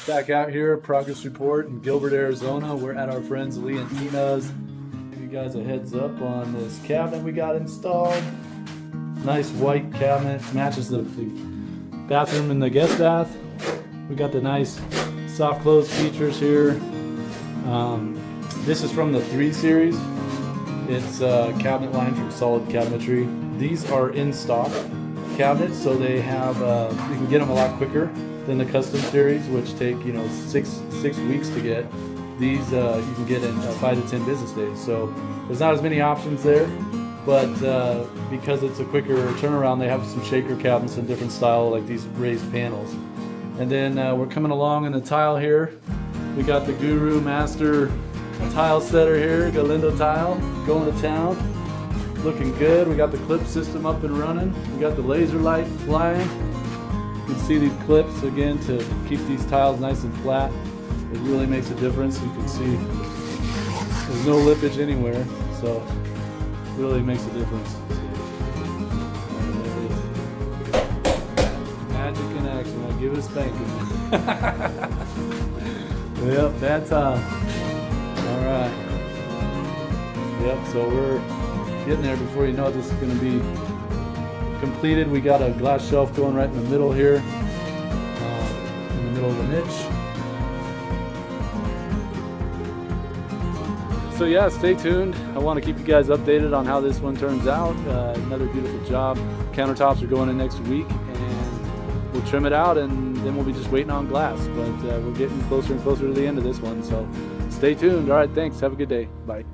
Back out here, progress report in Gilbert, Arizona. We're at our friends Lee and Tina's. Give you guys a heads up on this cabinet we got installed. Nice white cabinet, matches the bathroom and the guest bath. We got the nice soft close features here. This is from the 3 series. It's a cabinet line from Solid Cabinetry. These are in stock cabinets, so they have you can get them a lot quicker than the custom series, which take 6 weeks to get. These you can get in 5 to 10 business days. So there's not as many options there, but because it's a quicker turnaround, they have some shaker cabinets in different style, like these raised panels. And then we're coming along in the tile here. We got the Guru Master tile setter here, Galindo Tile, going to town. Looking good. We got the clip system up and running. We got the laser light flying. You can see these clips again to keep these tiles nice and flat. It really makes a difference. You can see there's no lippage anywhere, so it really makes a difference. Magic in action. I'll give it a spanking. Yep, bad tile. All right. Yep, so we're getting there before you know it. This is going to be completed. We got a glass shelf going right in the middle here, in the middle of the niche. So yeah, stay tuned. I want to keep you guys updated on how this one turns out. Another beautiful job. Countertops are going in next week, and we'll trim it out, and then we'll be just waiting on glass. But we're getting closer and closer to the end of this one, so stay tuned. All right, thanks. Have a good day. Bye.